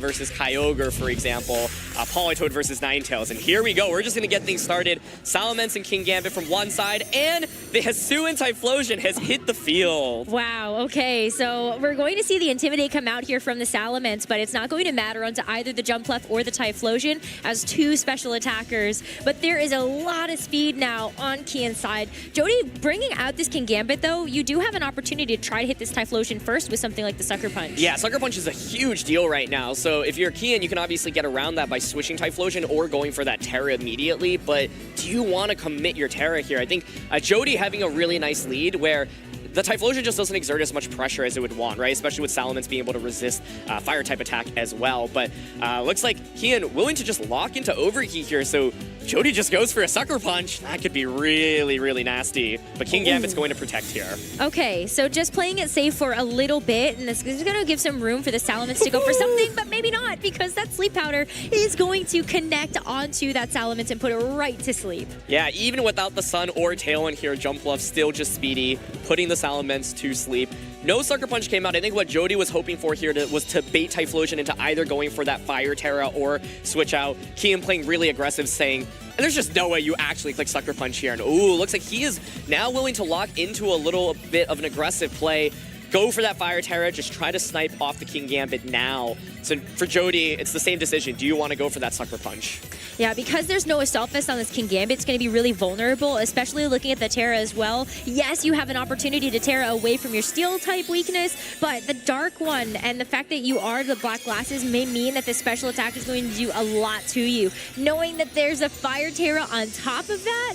versus Kyogre, for example, Politoed versus Ninetales. And here we go. We're just going to get things started. Salamence and Kingambit from one side, and the Hisuian Typhlosion has hit the field. Wow, okay, so we're going to see the Intimidate come out here from the Salamence, but it's not going to matter onto either the Jumpluff or the Typhlosion as two special attackers. But there is a lot of speed now on Kian's side. Jeudy, bringing out this Kingambit, though, you do have an opportunity to try to hit this Typhlosion first with something like the Sucker Punch. Yeah, Sucker Punch is a huge deal right now. So if you're Kian, you can obviously get around that by switching Typhlosion or going for that Terra immediately. But do you want to commit your Terra here? I think Jeudy having a really nice lead where the Typhlosion just doesn't exert as much pressure as it would want, right? Especially with Salamence being able to resist Fire-type attack as well. But looks like Kian willing to just lock into Overheat here, so Jeudy just goes for a Sucker Punch. That could be really, really nasty. But Kingambit's going to protect here. Okay, so just playing it safe for a little bit, and this is going to give some room for the Salamence to go for something, but maybe not, because that Sleep Powder is going to connect onto that Salamence and put it right to sleep. Yeah, even without the Sun or Tailwind here, Jumpluff still just speedy, putting the Salamence to sleep. No Sucker Punch came out. I think what Jeudy was hoping for here was to bait Typhlosion into either going for that Fire Terra or switch out. Kian playing really aggressive, saying, there's just no way you actually click Sucker Punch here. And ooh, looks like he is now willing to lock into a little bit of an aggressive play. Go for that Fire Terra, just try to snipe off the Kingambit now. So for Jeudy, it's the same decision. Do you want to go for that Sucker Punch? Yeah, because there's no Assault Vest on this Kingambit, it's going to be really vulnerable, especially looking at the Terra as well. Yes, you have an opportunity to Terra away from your Steel-type weakness, but the Dark one and the fact that you are the Black Glasses may mean that this special attack is going to do a lot to you. Knowing that there's a Fire Terra on top of that,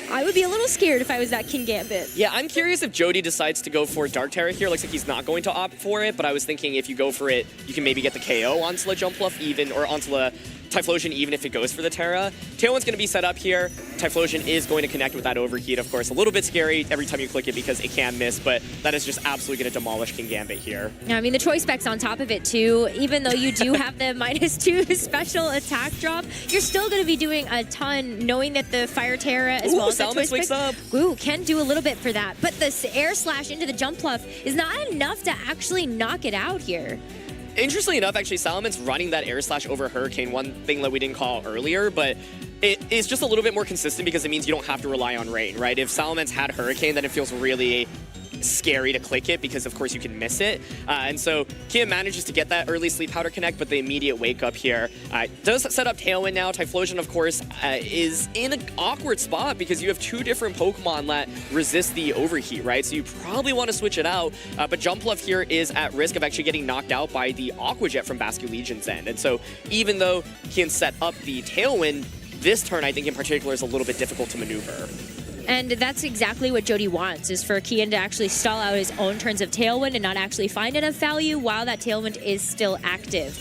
I would be a little scared if I was that Kingambit. Yeah, I'm curious if Jeudy decides to go for Dark Terra here. Looks like he's not going to opt for it, but I was thinking if you go for it, you can maybe get the KO onto the Jumpluff even, or onto the Typhlosion even if it goes for the Terra. Tailwind's going to be set up here. Typhlosion is going to connect with that Overheat, of course. A little bit scary every time you click it because it can miss, but that is just absolutely going to demolish Kingambit here. Yeah, I mean, the Choice Specs on top of it, too. Even though you do have the -2 special attack drop, you're still going to be doing a ton, knowing that the Fire Terra as well as the Choice wakes Specs, up. Can do a little bit for that. But the Air Slash into the Jumpluff is not enough to actually knock it out here. Interestingly enough, actually, Salamence running that Air Slash over Hurricane, one thing that we didn't call earlier, but it is just a little bit more consistent because it means you don't have to rely on Rain, right? If Salamence had Hurricane, then it feels really scary to click it because, of course, you can miss it. And so Kian manages to get that early Sleep Powder connect, but the immediate wake up here does set up Tailwind now. Typhlosion, of course, is in an awkward spot because you have two different Pokemon that resist the Overheat, right? So you probably want to switch it out, but Jumpluff here is at risk of actually getting knocked out by the Aqua Jet from Basculegion's end. And so even though Kian set up the Tailwind, this turn, I think in particular, is a little bit difficult to maneuver. And that's exactly what Jeudy wants, is for Kian to actually stall out his own turns of Tailwind and not actually find enough value while that Tailwind is still active.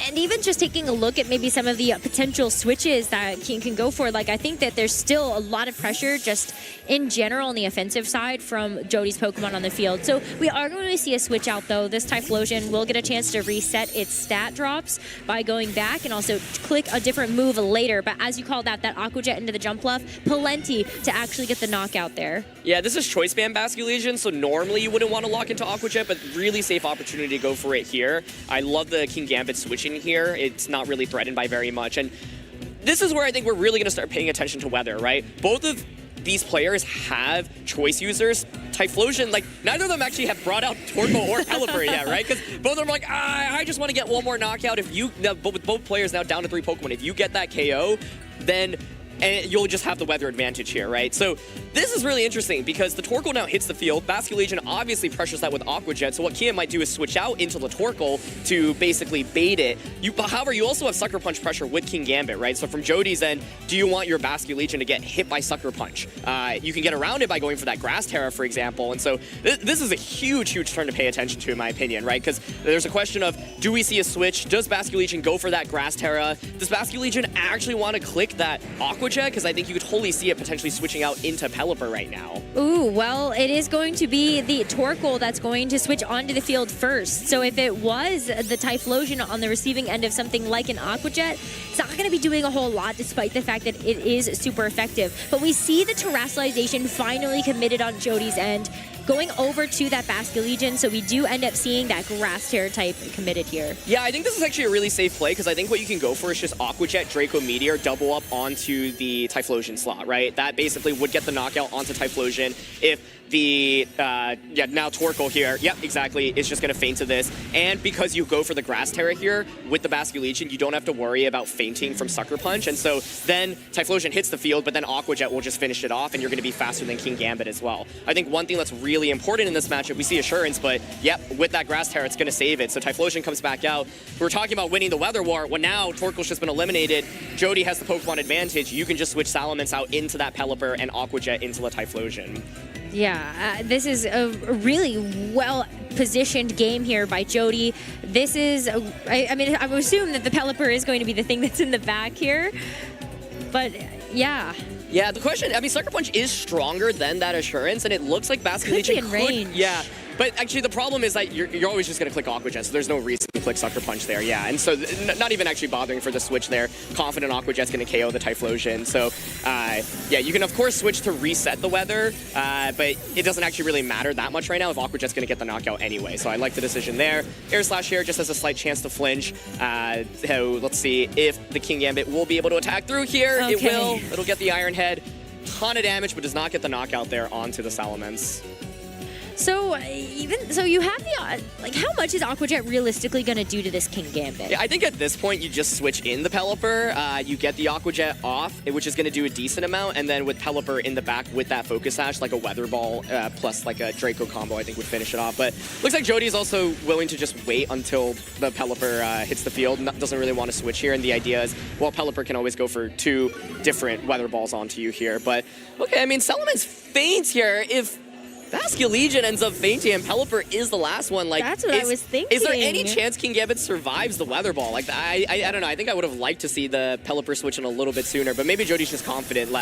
And even just taking a look at maybe some of the potential switches that Kian can go for, like, I think that there's still a lot of pressure just in general on the offensive side from Jeudy's Pokemon on the field. So we are going to see a switch out, though. This Typhlosion will get a chance to reset its stat drops by going back and also click a different move later. But as you called out, that Aqua Jet into the Jumpluff, plenty to actually get the knockout there. Yeah, this is Choice Band Basculegion, so normally you wouldn't want to lock into Aqua Jet, but really safe opportunity to go for it here. I love the Kingambit switching here. It's not really threatened by very much. And this is where I think we're really going to start paying attention to weather, right? Both of these players have choice users. Typhlosion, like, neither of them actually have brought out Torkoal or Pelipper yet, right? Because both of them are like, I just want to get one more knockout. If you, with both players now down to 3 Pokemon, if you get that KO, then and you'll just have the weather advantage here, right? So this is really interesting because the Torkoal now hits the field. Basculegion obviously pressures that with Aqua Jet, so what Kian might do is switch out into the Torkoal to basically bait it. However, you also have Sucker Punch pressure with Kingambit, right? So from Jody's end, do you want your Basculegion to get hit by Sucker Punch? You can get around it by going for that Grass Terra, for example, and so this is a huge, huge turn to pay attention to, in my opinion, right? Because there's a question of, do we see a switch? Does Basculegion go for that Grass Terra? Does Basculegion actually want to click that Aqua Jet? Because I think you could totally see it potentially switching out into Pelipper right now. Ooh, well, it is going to be the Torkoal that's going to switch onto the field first. So if it was the Typhlosion on the receiving end of something like an Aqua Jet, it's not going to be doing a whole lot despite the fact that it is super effective. But we see the Terrestrialization finally committed on Jody's end. going over to that Basque Legion, so we do end up seeing that Grass Terror type committed here. Yeah, I think this is actually a really safe play because I think what you can go for is just Aqua Jet, Draco Meteor, double up onto the Typhlosion slot, right? That basically would get the knockout onto Typhlosion if the, now Torkoal here, yep, exactly, is just going to feint to this. And because you go for the Grass Terror here with the Basque Legion, you don't have to worry about feinting from Sucker Punch. And so then Typhlosion hits the field, but then Aqua Jet will just finish it off, and you're going to be faster than King Gambit as well. I think one thing that's really important in this matchup, we see Assurance, but yep, with that Grass Terror, it's going to save it. So Typhlosion comes back out. We were talking about winning the Weather War. Well, now Torkoal's just been eliminated. Jeudy has the Pokemon advantage. You can just switch Salamence out into that Pelipper and Aqua Jet into the Typhlosion. Yeah, this is a really well-positioned game here by Jeudy. This is, I mean, I would assume that the Pelipper is going to be the thing that's in the back here, but yeah. Yeah, the question, I mean, Sucker Punch is stronger than that Assurance, and it looks like Basque Legion could be in range. Yeah, but actually the problem is that you're always just going to click Aqua Jet, so there's no reason to click Sucker Punch there, yeah. And so not even actually bothering for the switch there. Confident Aqua Jet's going to KO the Typhlosion. So, yeah, you can, of course, switch to reset the weather, but it doesn't actually really matter that much right now if Aqua Jet's going to get the knockout anyway. So I like the decision there. Air Slash here just has a slight chance to flinch. So let's see if the King Gambit will be able to attack through here. Okay. It will. It'll get the Iron Head. Ton of damage, but does not get the knockout there onto the Salamence. So you have the, like, how much is Aqua Jet realistically going to do to this King Gambit? Yeah, I think at this point you just switch in the Pelipper, you get the Aqua Jet off, which is going to do a decent amount, and then with Pelipper in the back with that Focus Sash, like a Weather Ball plus like a Draco combo, I think would finish it off. But looks like Jeudy is also willing to just wait until the Pelipper hits the field, doesn't really want to switch here, and the idea is, well, Pelipper can always go for 2 different Weather Balls onto you here. But, okay, I mean, Salamence feints here. If Basque Legion ends up fainting and Pelipper is the last one. Like, that's what I was thinking. Is there any chance King Gambit survives the Weather Ball? Like, I don't know. I think I would have liked to see the Pelipper switch in a little bit sooner, but maybe Jody's just confident.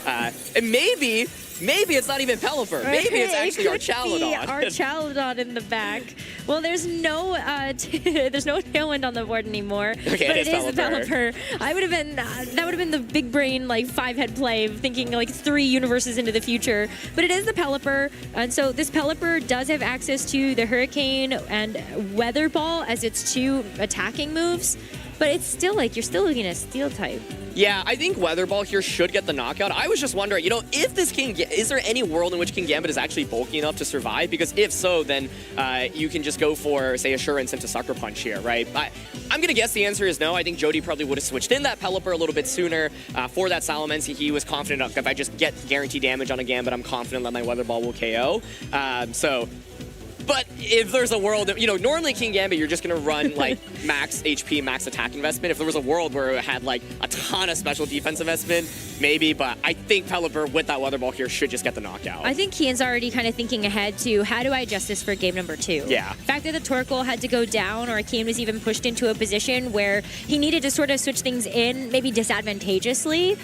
And maybe it's not even Pelipper. Maybe it's actually Archaludon. Archaludon in the back. Well, there's no Tailwind on the board anymore. Okay, but it is Pelipper. I would have been that would have been the big brain, like, 5-head play of thinking like 3 universes into the future. But it is the Pelipper, and so this Pelipper does have access to the Hurricane and Weather Ball as its 2 attacking moves. But it's still like you're still looking at Steel type. Yeah, I think Weather Ball here should get the knockout. I was just wondering, if this is there any world in which King Gambit is actually bulky enough to survive? Because if so, then you can just go for, say, Assurance into Sucker Punch here, right? I'm going to guess the answer is no. I think Jeudy probably would have switched in that Pelipper a little bit sooner for that Salamence. He was confident enough, if I just get guaranteed damage on a Gambit, I'm confident that my Weather Ball will KO. But if there's a world, normally King Gambit, you're just going to run, like, max HP, max attack investment. If there was a world where it had, like, a ton of special defense investment, maybe. But I think Pelipper, with that Weather Ball here, should just get the knockout. I think Kian's already kind of thinking ahead to, how do I adjust this for game number 2? Yeah. The fact that the Torkoal had to go down, or Kian was even pushed into a position where he needed to sort of switch things in, maybe disadvantageously.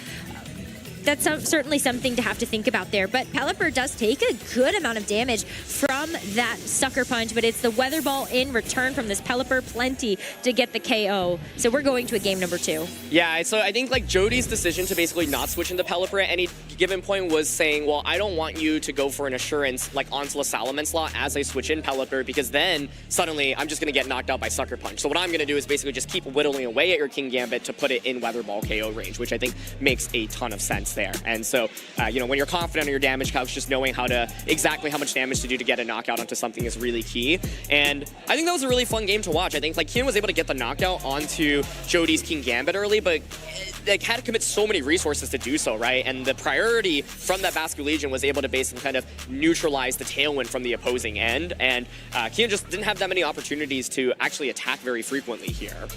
That's certainly something to have to think about there. But Pelipper does take a good amount of damage from that Sucker Punch, but it's the Weather Ball in return from this Pelipper, plenty to get the KO. So we're going to a game number 2. Yeah, so I think, like, Jody's decision to basically not switch into Pelipper at any given point was saying, well, I don't want you to go for an Assurance, like, onto the Salamence slot as I switch in Pelipper, because then suddenly I'm just going to get knocked out by Sucker Punch. So what I'm going to do is basically just keep whittling away at your King Gambit to put it in Weather Ball KO range, which I think makes a ton of sense there. And so, when you're confident on your damage calcs, just knowing exactly how much damage to do to get a knockout onto something is really key. And I think that was a really fun game to watch. I think, like, Kian was able to get the knockout onto Jody's King Gambit early, but had to commit so many resources to do so, right? And the priority from that Basque Legion was able to basically kind of neutralize the Tailwind from the opposing end. And Kian just didn't have that many opportunities to actually attack very frequently here.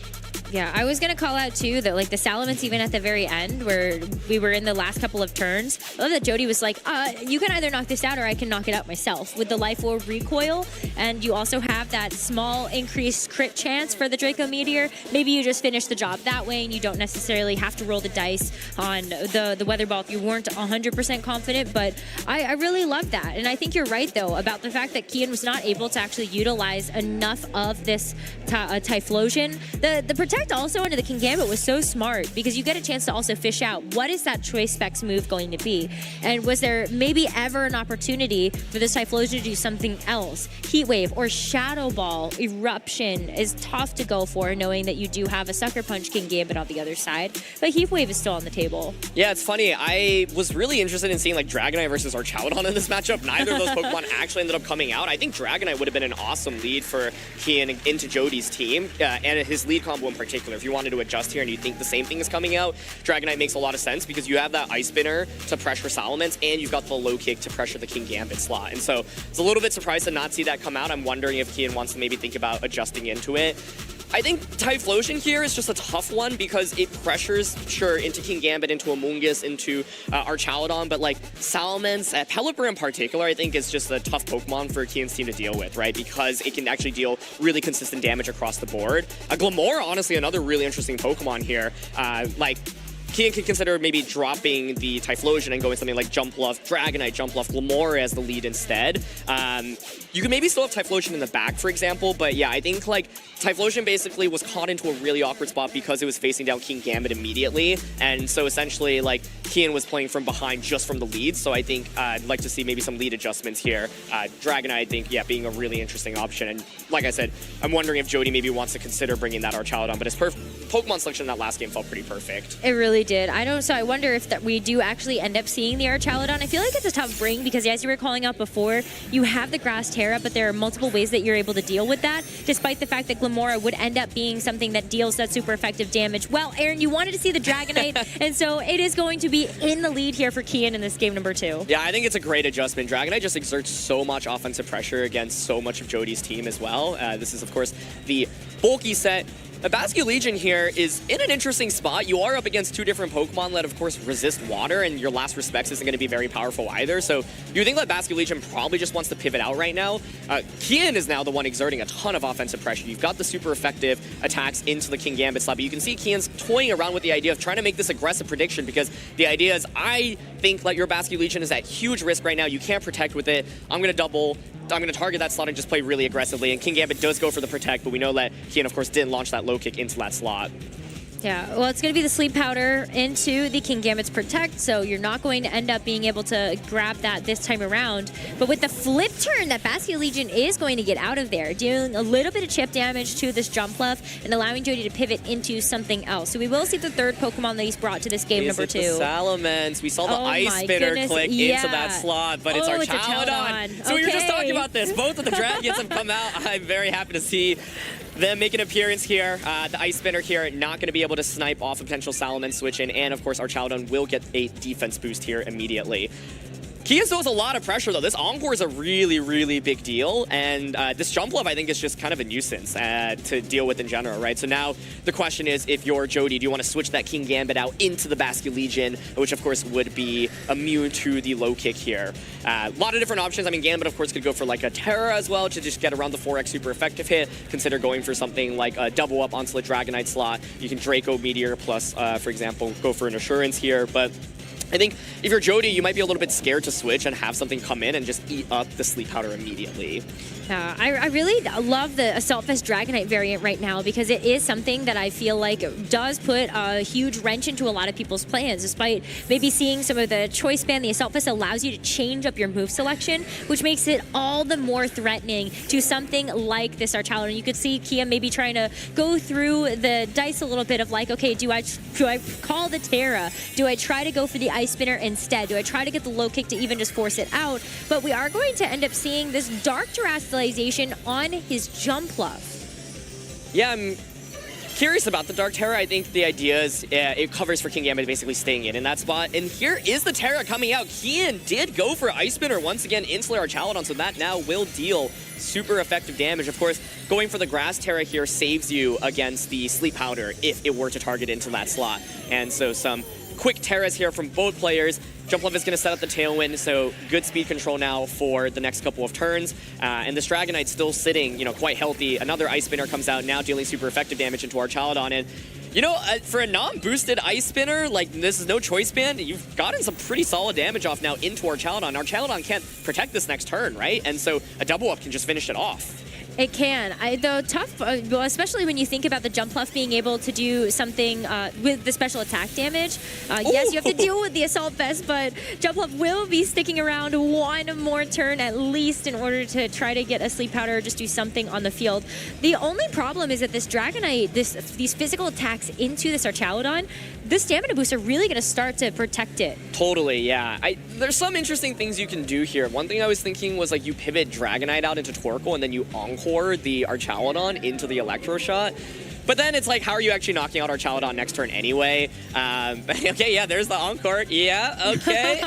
Yeah, I was going to call out, too, that, like, the Salamence, even at the very end, where we were in the last couple of turns, I love that Jeudy was like, you can either knock this out or I can knock it out myself with the Life Orb recoil. And you also have that small increased crit chance for the Draco Meteor. Maybe you just finish the job that way and you don't necessarily have to roll the dice on the Weather Ball if you weren't 100% confident. But I really love that. And I think you're right, though, about the fact that Kian was not able to actually utilize enough of this Typhlosion. The protection Protect also under the King Gambit was so smart because you get a chance to also fish out what is that choice specs move going to be, and was there maybe ever an opportunity for this Typhlosion to do something else? Heat Wave or Shadow Ball Eruption is tough to go for, knowing that you do have a Sucker Punch King Gambit on the other side, but Heat Wave is still on the table. Yeah, it's funny. I was really interested in seeing like Dragonite versus Archaladon in this matchup. Neither of those Pokemon actually ended up coming out. I think Dragonite would have been an awesome lead for Kian into Jeudy's team, and his lead combo in particular. If you wanted to adjust here and you think the same thing is coming out, Dragonite makes a lot of sense because you have that Ice Spinner to pressure Salamence, and you've got the low kick to pressure the King Gambit slot. And so it's a little bit surprised to not see that come out. I'm wondering if Kian wants to maybe think about adjusting into it. I think Typhlosion here is just a tough one because it pressures, sure, into King Gambit, into Amoonguss, into Archaladon, but like Salamence, Pelipper in particular, I think is just a tough Pokemon for Kian's team to deal with, right? Because it can actually deal really consistent damage across the board. Glamora, honestly, another really interesting Pokemon here. Kian could consider maybe dropping the Typhlosion and going something like Jumpluff, Dragonite, Jumpluff, Glamora as the lead instead. You could maybe still have Typhlosion in the back, for example, but yeah, I think like Typhlosion basically was caught into a really awkward spot because it was facing down King Gambit immediately, and so essentially like Kian was playing from behind just from the lead, so I think I'd like to see maybe some lead adjustments here. Dragonite, I think, yeah, being a really interesting option, and like I said, I'm wondering if Jeudy maybe wants to consider bringing that Archaladon, but his Pokemon selection in that last game felt pretty perfect. It really did. I wonder if that we do actually end up seeing the Archaladon. I feel like it's a tough bring because, as you were calling out before, you have the Grass Terra, but there are multiple ways that you're able to deal with that, despite the fact that Glamora would end up being something that deals that super effective damage. Well, Aaron, you wanted to see the Dragonite, and so it is going to be in the lead here for Kian in this game number 2. Yeah, I think it's a great adjustment. Dragonite just exerts so much offensive pressure against so much of Jody's team as well. This is, of course, the bulky set. The Basculegion here is in an interesting spot. You are up against 2 different Pokemon that, of course, resist water, and your Last Respects isn't going to be very powerful either. So you think that Basculegion probably just wants to pivot out right now. Kian is now the one exerting a ton of offensive pressure. You've got the super effective attacks into the King Gambit slot, but you can see Kian's toying around with the idea of trying to make this aggressive prediction because the idea is, I think that your Basculegion is at huge risk right now. You can't protect with it. I'm going to target that slot and just play really aggressively. And King Gambit does go for the protect, but we know that Kian, of course, didn't launch that low kick into that slot. Yeah, well, it's going to be the Sleep Powder into the King Gambit's Protect, so you're not going to end up being able to grab that this time around. But with the flip turn, that Basculegion is going to get out of there, dealing a little bit of chip damage to this Jumpluff and allowing Jeudy to pivot into something else. So we will see the third Pokemon that he's brought to this game number 2. Salamence. We saw the Ice Spinner click into that slot, but it's Archaladon. So we were just talking about this. Both of the Dragons have come out. I'm very happy to see them make an appearance here. The Ice Spinner here not going to be able to snipe off a potential Salamence switch in, and of course Archaladon will get a defense boost here immediately. Kian still has a lot of pressure, though. This Encore is a really, really big deal, and this Jumpluff, I think, is just kind of a nuisance to deal with in general, right? So now the question is, if you're Jeudy, do you want to switch that King Gambit out into the Basculegion, which, of course, would be immune to the low kick here? A lot of different options. I mean, Gambit, of course, could go for, like, a Terra as well to just get around the 4x super effective hit. Consider going for something like a double up onto the Dragonite slot. You can Draco Meteor plus, for example, go for an Assurance here, but I think if you're Jeudy, you might be a little bit scared to switch and have something come in and just eat up the Sleep Powder immediately. I really love the Assault Vest Dragonite variant right now because it is something that I feel like does put a huge wrench into a lot of people's plans. Despite maybe seeing some of the choice band, the Assault Vest allows you to change up your move selection, which makes it all the more threatening to something like this Archaladon. You could see Kian maybe trying to go through the dice a little bit of like, okay, do I call the Terra? Do I try to go for the Ice Spinner instead? Do I try to get the low kick to even just force it out? But we are going to end up seeing this Dark Terrestrialization on his Jumpluff. Yeah, I'm curious about the Dark Terra. I think the idea is it covers for King Gambit basically staying in that spot. And here is the Terra coming out. Kian did go for Ice Spinner once again into Archaladon, so that now will deal super effective damage. Of course, going for the Grass Terra here saves you against the Sleep Powder if it were to target into that slot. And so some quick Terras here from both players. Jumpluff is going to set up the Tailwind, so good speed control now for the next couple of turns. And this Dragonite's still sitting, quite healthy. Another Ice Spinner comes out, now dealing super effective damage into Archaladon. And, for a non-boosted Ice Spinner, like, this is no choice band, you've gotten some pretty solid damage off now into Archaladon. Archaladon can't protect this next turn, right? And so a double up can just finish it off. It can. Though tough, well, especially when you think about the jump bluff being able to do something with the special attack damage. Yes, you have to deal with the assault vest, but jump bluff will be sticking around one more turn at least in order to try to get a sleep powder or just do something on the field. The only problem is that this Dragonite, these physical attacks into this Archaludon, the stamina boosts are really going to start to protect it. Totally, yeah. There's some interesting things you can do here. One thing I was thinking was like you pivot Dragonite out into Torkoal and then you Encore the Archaludon into the Electro Shot. But then it's like, how are you actually knocking out Archaludon next turn anyway? Okay, yeah, there's the Encore. Yeah, okay.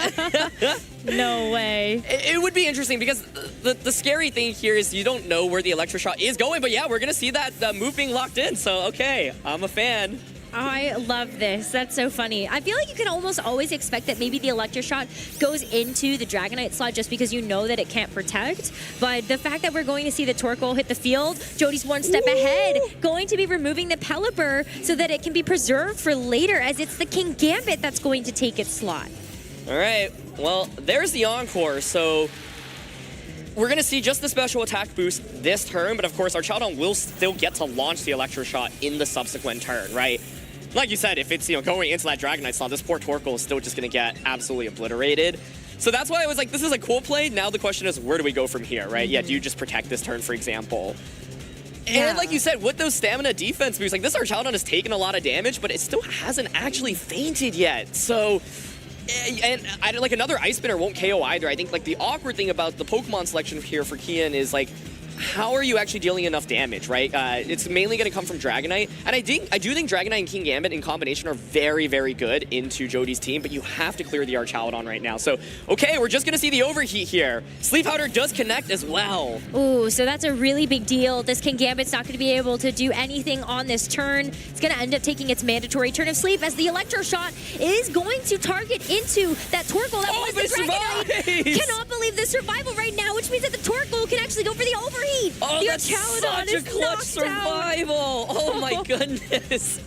No way. It would be interesting because the scary thing here is you don't know where the Electro Shot is going, but yeah, we're going to see that move being locked in. So, okay, I'm a fan. I love this. That's so funny. I feel like you can almost always expect that maybe the Electro Shot goes into the Dragonite slot just because you know that it can't protect. But the fact that we're going to see the Torkoal hit the field, Jeudy's one step ahead, going to be removing the Pelipper so that it can be preserved for later, as it's the King Gambit that's going to take its slot. All right, well, there's the Encore. So we're going to see just the special attack boost this turn, but of course Archaludon will still get to launch the Electro Shot in the subsequent turn, right? Like you said, if it's going into that Dragonite slot, this poor Torkoal is still just going to get absolutely obliterated. So that's why I was like, this is a cool play. Now the question is, where do we go from here, right? Yeah, do you just protect this turn, for example? Yeah. And like you said, with those stamina defense boosts, like this Archaludon has taken a lot of damage, but it still hasn't actually fainted yet. So, and like another Ice Spinner won't KO either. I think like the awkward thing about the Pokemon selection here for Kian is like, how are you actually dealing enough damage, right? It's mainly going to come from Dragonite. And I do think Dragonite and King Gambit in combination are very, very good into Jeudy's team, but you have to clear the Archaludon right now. So, okay, we're just going to see the overheat here. Sleep Powder does connect as well. Ooh, so that's a really big deal. This King Gambit's not going to be able to do anything on this turn. It's going to end up taking its mandatory turn of sleep as the Electro Shot is going to target into that Torkoal. That was the Dragonite. Cannot believe the survival right now, which means that the Torkoal can actually go for the overheat. Oh, the that's Archaludon such a clutch survival. Oh my goodness.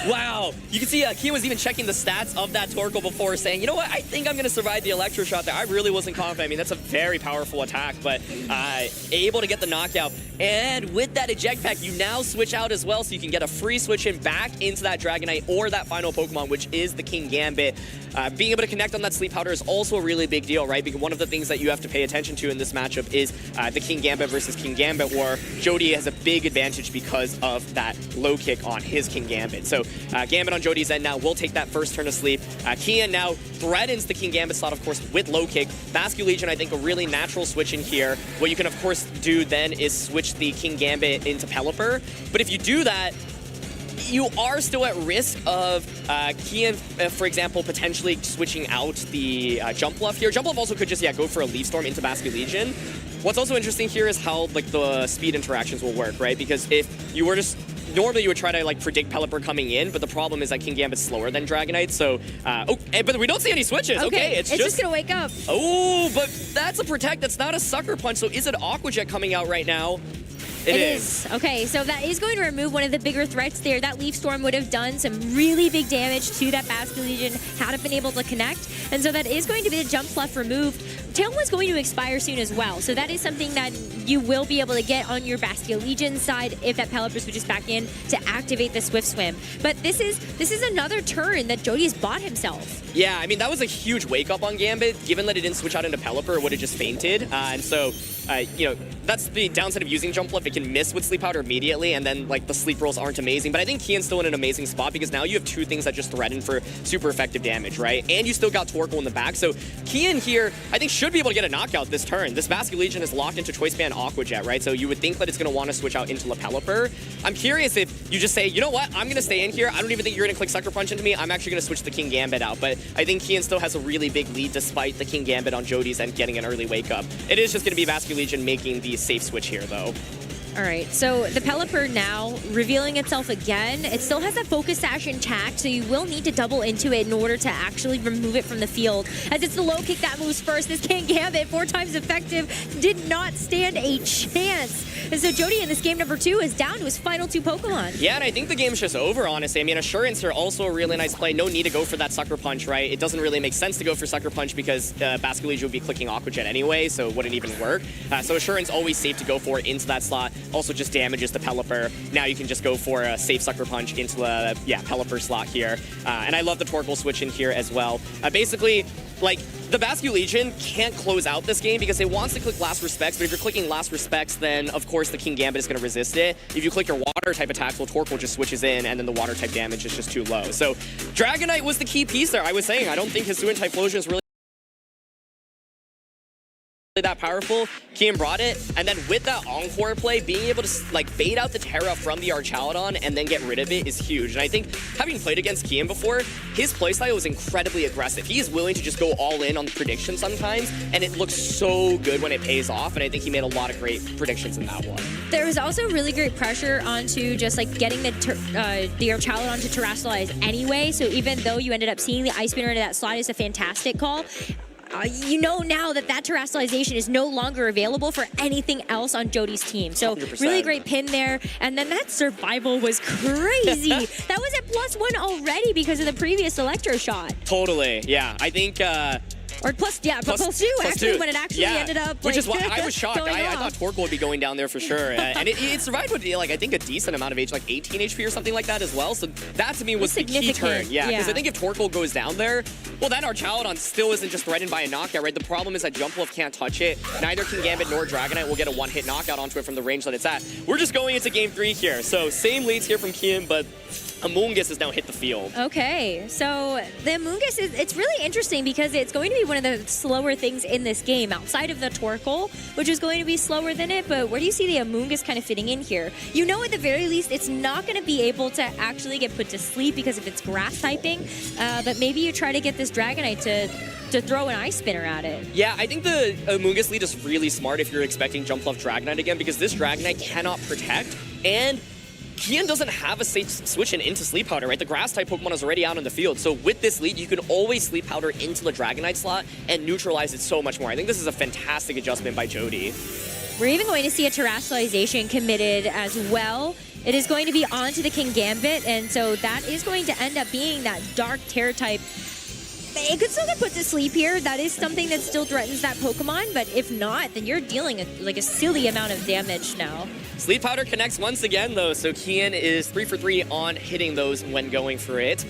Wow. You can see Kian was even checking the stats of that Torkoal before saying, you know what, I think I'm going to survive the Electro Shot there. I really wasn't confident. I mean, that's a very powerful attack, but able to get the knockout. And with that eject pack, you now switch out as well, so you can get a free switch in back into that Dragonite or that final Pokemon, which is the King Gambit. Being able to connect on that Sleep Powder is also a really big deal, right? Because one of the things that you have to pay attention to in this matchup is the King Gambit versus King Gambit War. Jeudy has a big advantage because of that low kick on his King Gambit. So Gambit on Jeudy's end now will take that first turn of sleep. Kian now threatens the King Gambit slot, of course, with low kick. Basque Legion, I think, a really natural switch in here. What you can, of course, do then is switch the King Gambit into Pelipper. But if you do that, you are still at risk of Kian, for example, potentially switching out the Jump Bluff here. Jump Bluff also could just, go for a Leaf Storm into Basque Legion. What's also interesting here is how, like, the speed interactions will work, right? Because if you were just... Normally, you would try to, like, predict Pelipper coming in, but the problem is that King Gambit's slower than Dragonite, so... but we don't see any switches. Okay, it's just gonna wake up. Oh, but that's a Protect. That's not a Sucker Punch, so is it Aqua Jet coming out right now? It is. Okay, so that is going to remove one of the bigger threats there. That Leaf Storm would have done some really big damage to that Basque Legion had it been able to connect. And so that is going to be the Jump Bluff removed. Tailwind's going to expire soon as well. So that is something that you will be able to get on your Basque Legion side if that Pelipper switches back in to activate the Swift Swim. But this is another turn that Jeudy's bought himself. Yeah, I mean, that was a huge wake-up on Gambit. Given that it didn't switch out into Pelipper, it would have just fainted. And so, that's the downside of using Jump Bluff. It can miss with Sleep Powder immediately, and then, like, the sleep rolls aren't amazing. But I think Kian's still in an amazing spot because now you have two things that just threaten for super effective damage, right? And you still got Torkoal in the back. So Kian here, I think, should be able to get a knockout this turn. This Basque Legion is locked into Choice Band Aqua Jet, right? So you would think that it's going to want to switch out into La Pelipper. I'm curious if you just say, you know what, I'm going to stay in here. I don't even think you're going to click Sucker Punch into me. I'm actually going to switch the King Gambit out. But I think Kian still has a really big lead despite the King Gambit on Jeudy's and getting an early wake up. It is just going to be Basque Legion making the safe switch here, though. All right, so the Pelipper now revealing itself again. It still has that Focus Sash intact, so you will need to double into it in order to actually remove it from the field. As it's the low kick that moves first, this King Gambit, 4 times effective, did not stand a chance. And so Jeudy in this game number 2 is down to his final 2 Pokemon. Yeah, and I think the game's just over, honestly. I mean, Assurance here also a really nice play. No need to go for that Sucker Punch, right? It doesn't really make sense to go for Sucker Punch because Basque Legion would be clicking Aqua Jet anyway, so it wouldn't even work. So Assurance always safe to go for into that slot. also just damages the Pelipper. Now you can just go for a safe Sucker Punch into the Pelipper slot here. And I love the Torkoal switch in here as well. Basically, like, the Basque Legion can't close out this game because it wants to click Last Respects, but if you're clicking Last Respects, then of course the King Gambit is going to resist it. If you click your Water type attacks, well, Torkoal just switches in, and then the Water type damage is just too low. So Dragonite was the key piece there. I was saying, I don't think Hisuian Typhlosion is really that powerful. Kian brought it, and then with that Encore play, being able to like bait out the Terra from the Archaludon and then get rid of it is huge. And I think having played against Kian before, his playstyle was incredibly aggressive. He is willing to just go all in on the prediction sometimes, and it looks so good when it pays off, and I think he made a lot of great predictions in that one. There was also really great pressure onto just like getting the Archaludon to terrestrialize anyway, so even though you ended up seeing the Ice Spinner into that slot, is a fantastic call. You know now that terrestrialization is no longer available for anything else on Jeudy's team. So 100%. Really great pin there. And then that survival was crazy. That was at +1 already because of the previous Electro shot. Totally, yeah. I think... Or plus two, actually, when it actually ended up, which like, is why I was shocked. I thought Torkoal would be going down there for sure. And it survived with, like, I think a decent amount of age, like 18 HP or something like that as well. So that, to me, was the key turn. Yeah, because I think if Torkoal goes down there, well, then Archaludon still isn't just threatened by a knockout, right? The problem is that Jumpluff can't touch it. Neither King Gambit nor Dragonite will get a one-hit knockout onto it from the range that it's at. We're just going into Game 3 here. So same leads here from Kian, but Amoonguss has now hit the field. Okay, so the Amoonguss, it's really interesting because it's going to be one of the slower things in this game outside of the Torkoal, which is going to be slower than it, but where do you see the Amoonguss kind of fitting in here? You know, at the very least, it's not going to be able to actually get put to sleep because of its grass typing, but maybe you try to get this Dragonite to throw an Ice Spinner at it. Yeah, I think the Amoonguss lead is really smart if you're expecting Jumpluff Dragonite again, because this Dragonite cannot protect, and Kian doesn't have a safe switch into Sleep Powder, right? The Grass-type Pokemon is already out in the field, so with this lead, you can always Sleep Powder into the Dragonite slot and neutralize it so much more. I think this is a fantastic adjustment by Jeudy. We're even going to see a Terrestrialization committed as well. It is going to be onto the King Gambit, and so that is going to end up being that Dark Terror-type. It could still get put to sleep here. That is something that still threatens that Pokemon, but if not, then you're dealing a silly amount of damage now. Sleep Powder connects once again, though, so Kian is 3 for 3 on hitting those when going for it.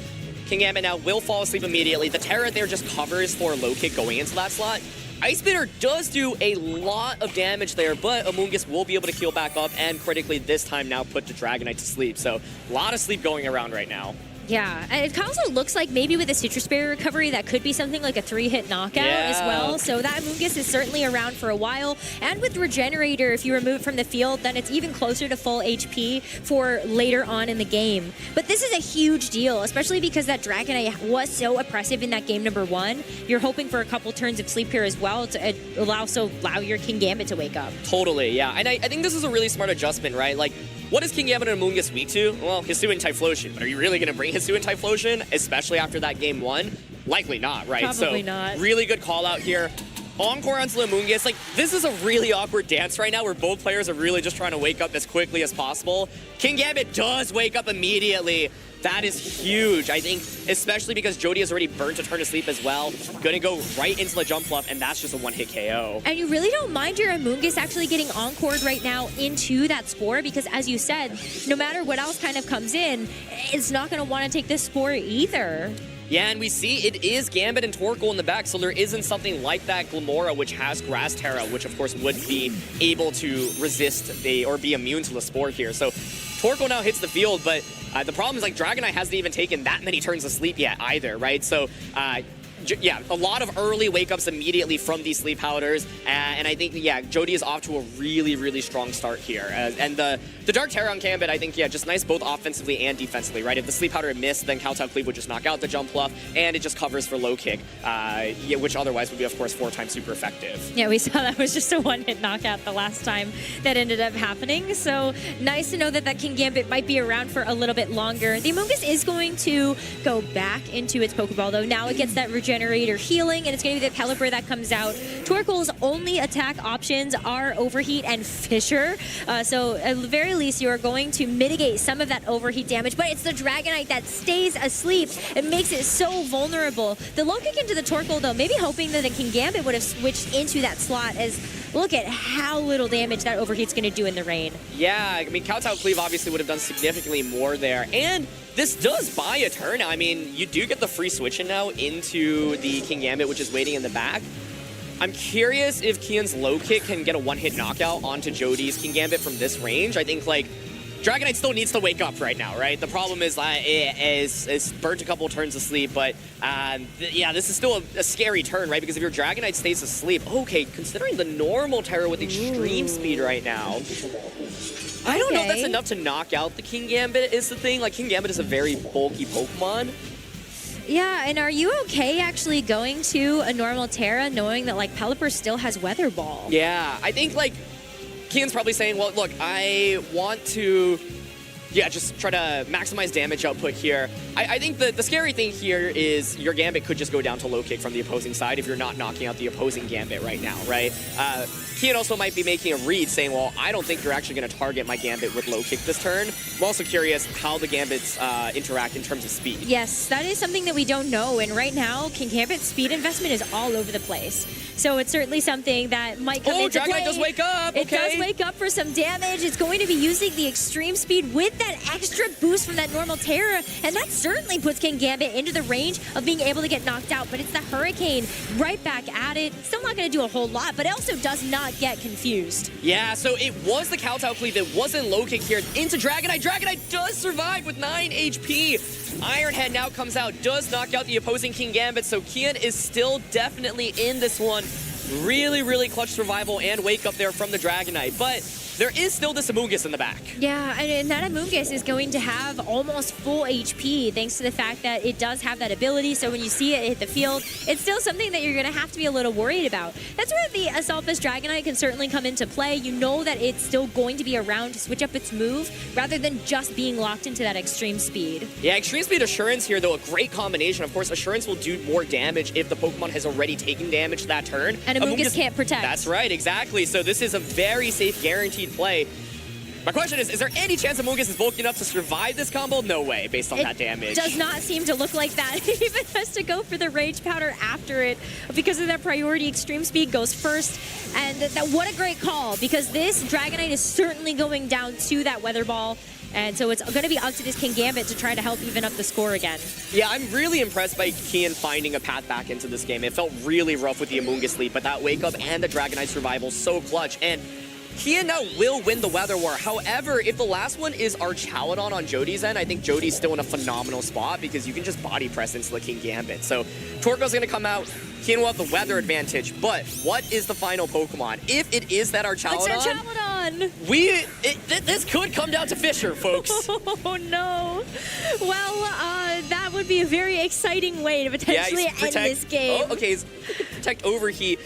King Gambit now will fall asleep immediately. The Terra there just covers for low kick going into that slot. Ice Spinner does do a lot of damage there, but Amoonguss will be able to heal back up and critically this time now put the Dragonite to sleep. So a lot of sleep going around right now. Yeah, and it also looks like maybe with a Citrus Berry recovery, that could be something like a 3-hit knockout as well. So that Amoonguss is certainly around for a while. And with Regenerator, if you remove it from the field, then it's even closer to full HP for later on in the game. But this is a huge deal, especially because that Dragonite was so oppressive in that game number 1. You're hoping for a couple turns of sleep here as well to allow your King Gambit to wake up. Totally, yeah. And I think this is a really smart adjustment, right? Like, what is King Gambit and Amoonguss weak to? Well, Hisuian Typhlosion. But are you really going to bring Hisuian Typhlosion, especially after that game 1? Likely not, right? Probably not. Really good call out here. Encore onto Amoonguss. Like, this is a really awkward dance right now where both players are really just trying to wake up as quickly as possible. King Gambit does wake up immediately. That is huge, I think, especially because Jeudy has already burnt a turn to sleep as well. Gonna go right into the Jumpluff, and that's just a one-hit KO. And you really don't mind your Amoonguss actually getting encored right now into that Spore, because as you said, no matter what else kind of comes in, it's not gonna want to take this Spore either. Yeah, and we see it is Gambit and Torkoal in the back, so there isn't something like that Glamora, which has Grass Terra, which of course would be able to resist or be immune to the Spore here. So Torkoal now hits the field, but the problem is, like, Dragonite hasn't even taken that many turns of sleep yet either, right? So, yeah, a lot of early wake-ups immediately from these sleep powders, and I think, yeah, Jeudy is off to a really, really strong start here. And the Dark Terror on Gambit, I think, yeah, just nice both offensively and defensively, right? If the sleep powder had missed, then Kowtow Cleave would just knock out the Jumpluff, and it just covers for low kick, yeah, which otherwise would be, of course, 4 times super effective. Yeah, we saw that was just a one-hit knockout the last time that ended up happening, so nice to know that that King Gambit might be around for a little bit longer. The Amoonguss is going to go back into its Pokeball, though. Now it gets that Regenerator healing, and it's going to be the Pelipper that comes out. Torkoal's only attack options are Overheat and Fissure, so at the very least you are going to mitigate some of that overheat damage, but it's the Dragonite that stays asleep and makes it so vulnerable. The low kick into the Torkoal, though, maybe hoping that the King Gambit would have switched into that slot, as look at how little damage that overheat's going to do in the rain. Yeah, I mean, Kowtow Cleave obviously would have done significantly more there. And this does buy a turn now. I mean, you do get the free switch in now into the King Gambit, which is waiting in the back. I'm curious if Kian's low kick can get a one-hit knockout onto Jeudy's King Gambit from this range. I think, like, Dragon Knight still needs to wake up right now, right? The problem is it's burnt a couple turns of sleep, but yeah, this is still a scary turn, right? Because if your Dragon Knight stays asleep, okay, considering the normal Terror with extreme speed right now, I don't know if that's enough to knock out the King Gambit is the thing. Like, King Gambit is a very bulky Pokemon. Yeah, and are you okay actually going to a normal Terra knowing that, like, Pelipper still has Weather Ball? Yeah, I think, like, Kian's probably saying, well, look, I want to, yeah, just try to maximize damage output here. I think the scary thing here is your Gambit could just go down to low kick from the opposing side if you're not knocking out the opposing Gambit right now, right? Kian also might be making a read saying, well, I don't think you're actually going to target my Gambit with low kick this turn. I'm also curious how the Gambits interact in terms of speed. Yes, that is something that we don't know, and right now, King Gambit's speed investment is all over the place. So it's certainly something that might come into play. Oh, Dragon Knight does wake up, It does wake up for some damage. It's going to be using the extreme speed with that extra boost from that normal Terra, and that certainly puts King Gambit into the range of being able to get knocked out, but it's the Hurricane right back at it. Still not going to do a whole lot, but it also does not get confused. Yeah, so it was the Kowtow Cleave that wasn't low kick here into Dragon Knight. Dragon Knight does survive with 9 HP. Ironhead now comes out, does knock out the opposing King Gambit, so Kian is still definitely in this one. Really, really clutch survival and wake up there from the Dragon Knight, but there is still this Amoonguss in the back. Yeah, and that Amoonguss is going to have almost full HP thanks to the fact that it does have that ability. So when you see it hit the field, it's still something that you're going to have to be a little worried about. That's where the Assaultless Dragonite can certainly come into play. You know that it's still going to be around to switch up its move rather than just being locked into that extreme speed. Yeah, extreme speed Assurance here, though, a great combination. Of course, Assurance will do more damage if the Pokemon has already taken damage that turn. And Amoonguss can't protect. That's right, exactly. So this is a very safe, guaranteed play. My question is there any chance Amoonguss is bulky enough to survive this combo? No way, based on that damage. It does not seem to look like that. It even has to go for the Rage Powder after it because of that priority. Extreme Speed goes first. And what a great call, because this Dragonite is certainly going down to that Weather Ball. And so it's going to be up to this King Gambit to try to help even up the score again. Yeah, I'm really impressed by Kian finding a path back into this game. It felt really rough with the Amoonguss lead, but that Wake Up and the Dragonite survival so clutch. And Kian now will win the Weather War. However, if the last one is Archaladon on Jeudy's end, I think Jody's still in a phenomenal spot because you can just body press into the King Gambit. So Torko's going to come out. Kian will have the weather advantage. But what is the final Pokemon? If it is that Archaladon, it's Archaladon. This could come down to Fisher, folks. Oh, no. Well, that would be a very exciting way to potentially end this game. Oh, okay, he's protect Overheat.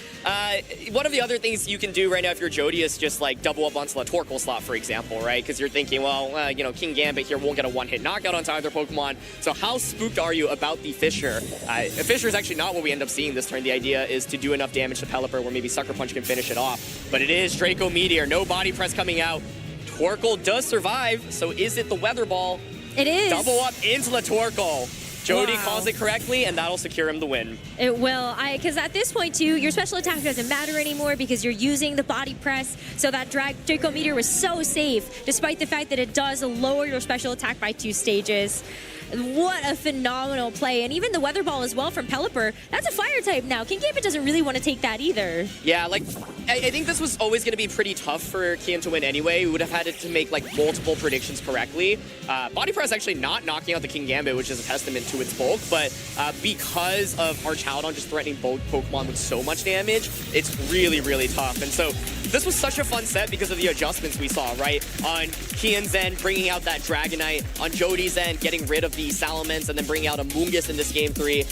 One of the other things you can do right now if you're Jeudy is just like double up onto the Torkoal slot, for example, right? Because you're thinking, well, you know, King Gambit here won't get a one-hit knockout onto either Pokemon. So how spooked are you about the Fisher? Fisher is actually not what we end up seeing this turn. The idea is to do enough damage to Pelipper where maybe Sucker Punch can finish it off. But it is Draco Meteor. No body press coming out. Torkoal does survive. So is it the Weather Ball? It is. Double up into the Torkoal. Jeudy calls it correctly, and that'll secure him the win. It will, because at this point, too, your special attack doesn't matter anymore because you're using the body press, so that Draco Meteor was so safe, despite the fact that it does lower your special attack by 2 stages. What a phenomenal play. And even the Weather Ball as well from Pelipper, that's a fire type now. King Gambit doesn't really want to take that either. Yeah, like, I think this was always going to be pretty tough for Kian to win anyway. We would have had to make, like, multiple predictions correctly. Body Press actually not knocking out the King Gambit, which is a testament to its bulk, but because of Archaladon just threatening both Pokemon with so much damage, it's really, really tough. And so this was such a fun set because of the adjustments we saw, right? On Kian's end, bringing out that Dragonite. On Jody's end, getting rid of the Salamence and then bringing out Amoonguss in this Game 3.